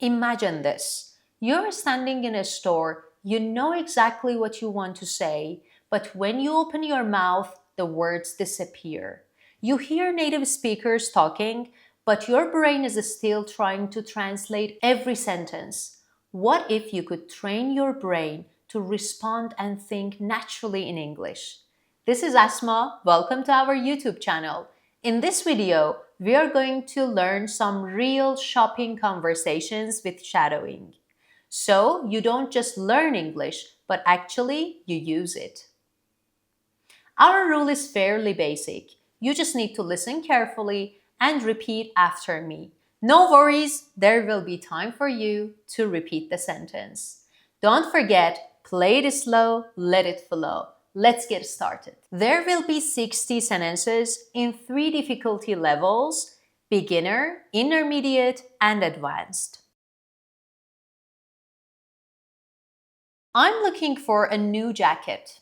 Imagine this. You're standing in a store, you know exactly what you want to say, but when you open your mouth, the words disappear. You hear native speakers talking, but your brain is still trying to translate every sentence. What if you could train your brain to respond and think naturally in English? This is Asma. Welcome to our YouTube channel. In this video, we are going to learn some real shopping conversations with shadowing. So you don't just learn English, but actually you use it. Our rule is fairly basic. You just need to listen carefully and repeat after me. No worries, there will be time for you to repeat the sentence. Don't forget, play it slow, let it flow. Let's get started. There will be 60 sentences in 3 difficulty levels: beginner, intermediate, and advanced. I'm looking for a new jacket.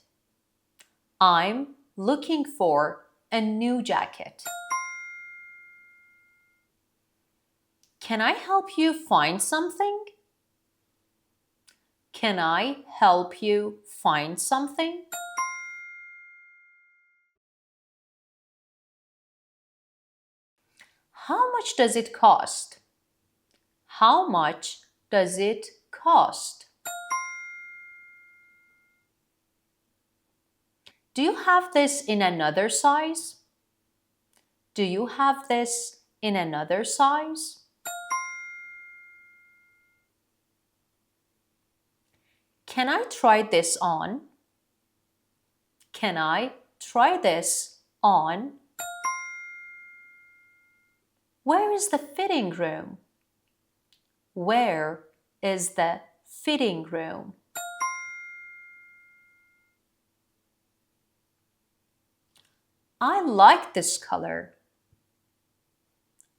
I'm looking for a new jacket. Can I help you find something? Can I help you find something? How much does it cost? How much does it cost? Do you have this in another size? Do you have this in another size? Can I try this on? Can I try this on? Where is the fitting room? Where is the fitting room? I like this color.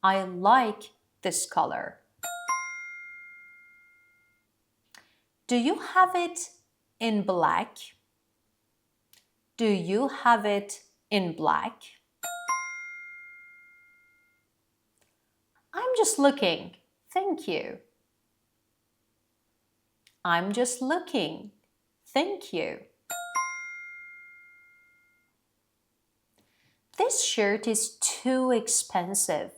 I like this color. Do you have it in black? Do you have it in black? I'm just looking. Thank you. I'm just looking. Thank you. This shirt is too expensive.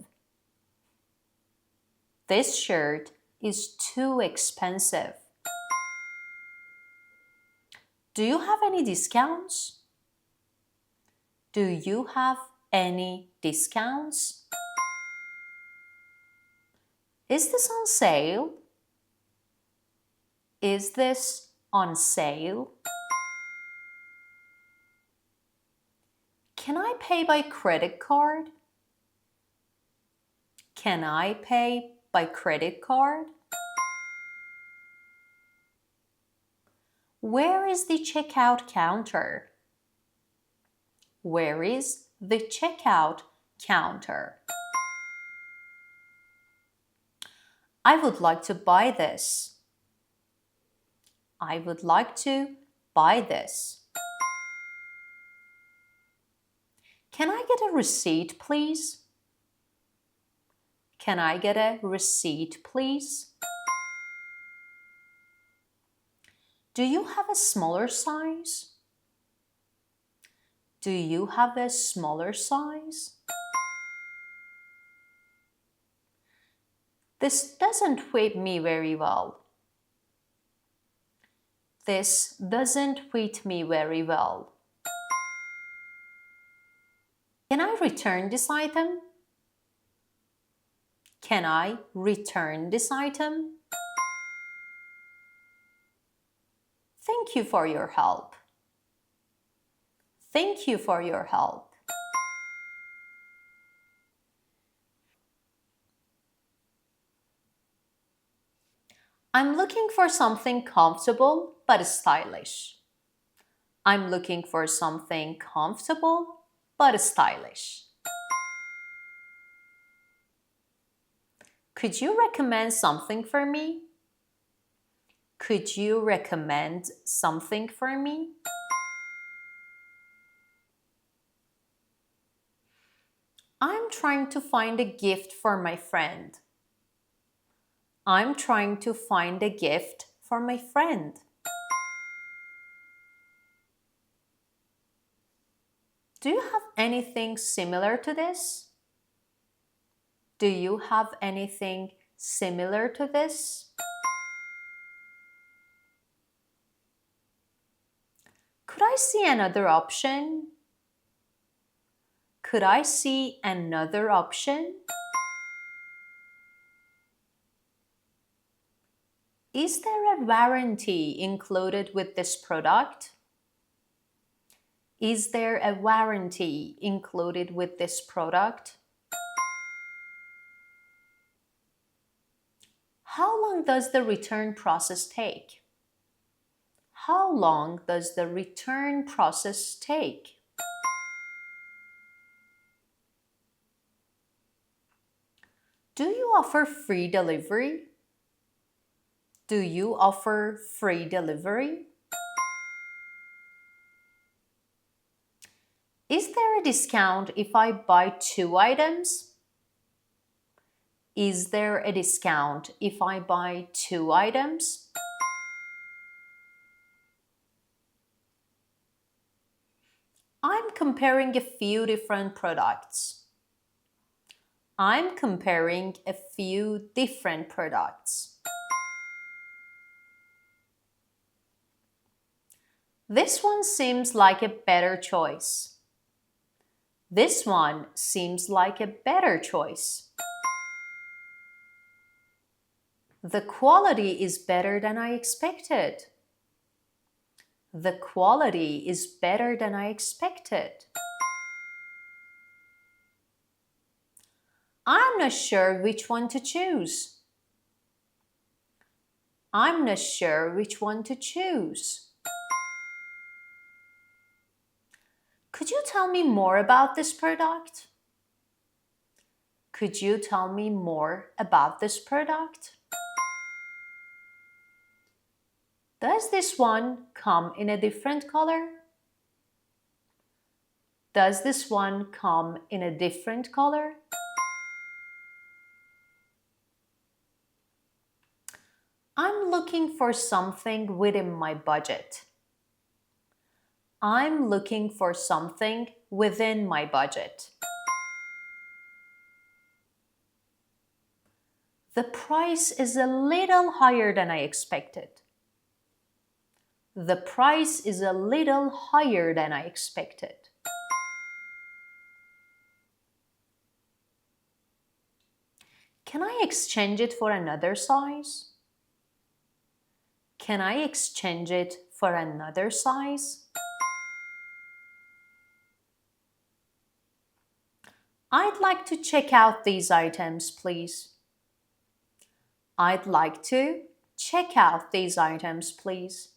This shirt is too expensive. Do you have any discounts? Do you have any discounts? Is this on sale? Is this on sale? Can I pay by credit card? Can I pay by credit card? Where is the checkout counter? Where is the checkout counter? I would like to buy this. I would like to buy this. Can I get a receipt, please? Can I get a receipt, please? Do you have a smaller size? Do you have a smaller size? This doesn't fit me very well. This doesn't fit me very well. Can I return this item? Can I return this item? Thank you for your help. Thank you for your help. I'm looking for something comfortable but stylish. I'm looking for something comfortable but stylish. Could you recommend something for me? Could you recommend something for me? I'm trying to find a gift for my friend. I'm trying to find a gift for my friend. Do you have anything similar to this? Do you have anything similar to this? Could I see another option? Could I see another option? Is there a warranty included with this product? Is there a warranty included with this product? How long does the return process take? How long does the return process take? Do you offer free delivery? Do you offer free delivery? Is there a discount if I buy 2 items? Is there a discount if I buy 2 items? I'm comparing a few different products. I'm comparing a few different products. This one seems like a better choice. This one seems like a better choice. The quality is better than I expected. The quality is better than I expected. I'm not sure which one to choose. I'm not sure which one to choose. Could you tell me more about this product? Could you tell me more about this product? Does this one come in a different color? Does this one come in a different color? I'm looking for something within my budget. I'm looking for something within my budget. The price is a little higher than I expected. The price is a little higher than I expected. Can I exchange it for another size? Can I exchange it for another size? I'd like to check out these items, please. I'd like to check out these items, please.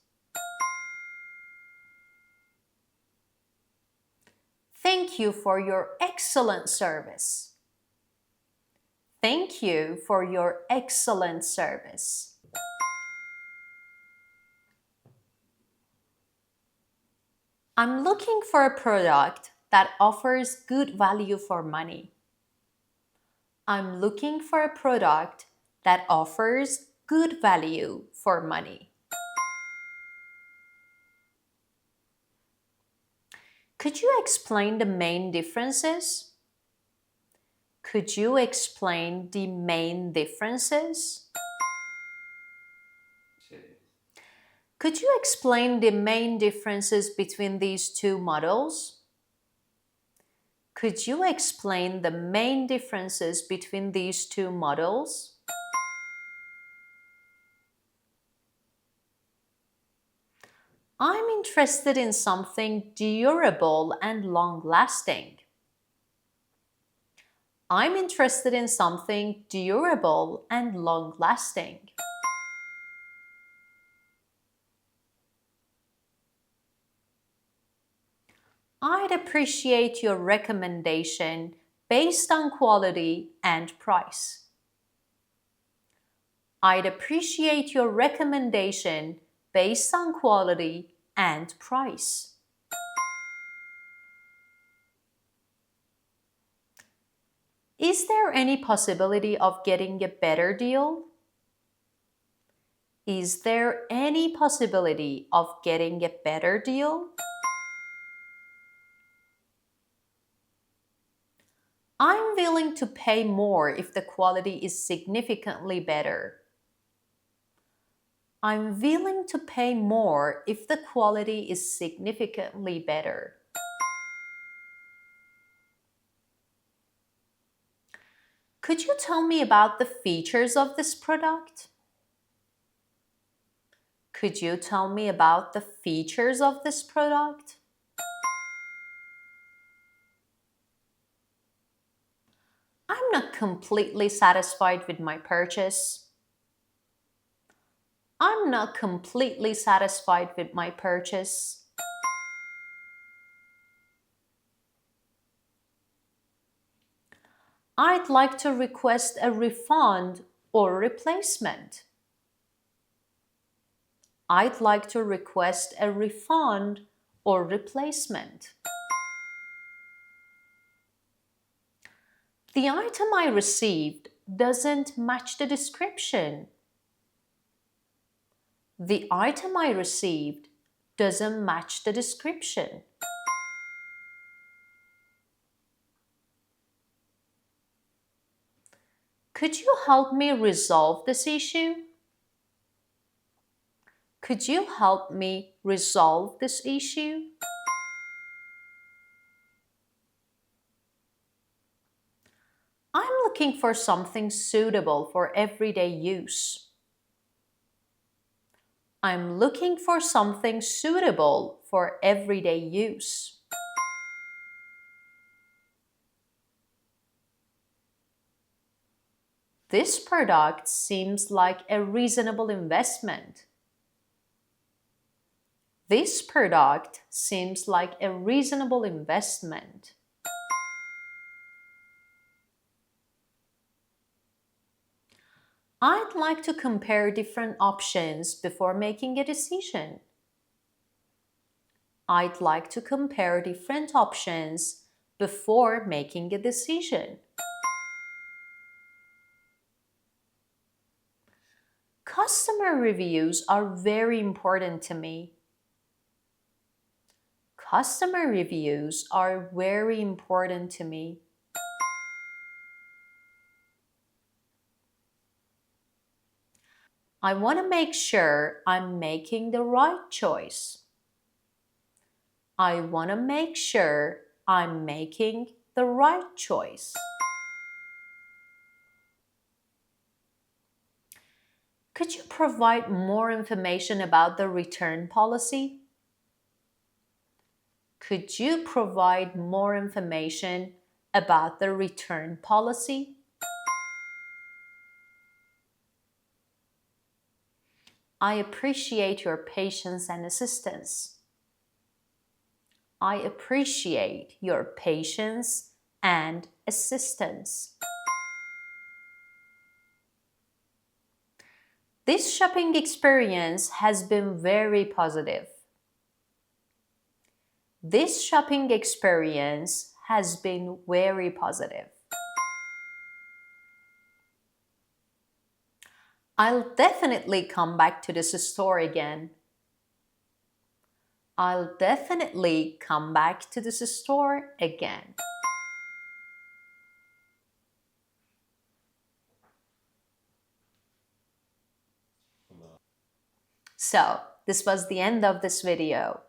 Thank you for your excellent service. Thank you for your excellent service. I'm looking for a product that offers good value for money. I'm looking for a product that offers good value for money. Could you explain the main differences? Could you explain the main differences? Could you explain the main differences between these two models? Could you explain the main differences between these two models? I'm interested in something durable and long-lasting. I'm interested in something durable and long-lasting. I'd appreciate your recommendation based on quality and price. I'd appreciate your recommendation based on quality and price. Is there any possibility of getting a better deal? Is there any possibility of getting a better deal? I'm willing to pay more if the quality is significantly better. I'm willing to pay more if the quality is significantly better. Could you tell me about the features of this product? Could you tell me about the features of this product? I'm not completely satisfied with my purchase. I'm not completely satisfied with my purchase. I'd like to request a refund or replacement. I'd like to request a refund or replacement. The item I received doesn't match the description. The item I received doesn't match the description. Could you help me resolve this issue? Could you help me resolve this issue? I'm looking for something suitable for everyday use. I'm looking for something suitable for everyday use. This product seems like a reasonable investment. This product seems like a reasonable investment. I'd like to compare different options before making a decision. I'd like to compare different options before making a decision. Customer reviews are very important to me. Customer reviews are very important to me. I want to make sure I'm making the right choice. I want to make sure I'm making the right choice. Could you provide more information about the return policy? Could you provide more information about the return policy? I appreciate your patience and assistance. I appreciate your patience and assistance. This shopping experience has been very positive. This shopping experience has been very positive. I'll definitely come back to this store again. I'll definitely come back to this store again. So, this was the end of this video.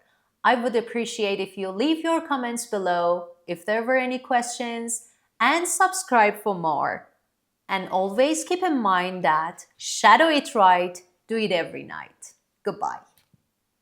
I would appreciate if you leave your comments below if there were any questions and subscribe for more. And always keep in mind that shadow it right, do it every night. Goodbye.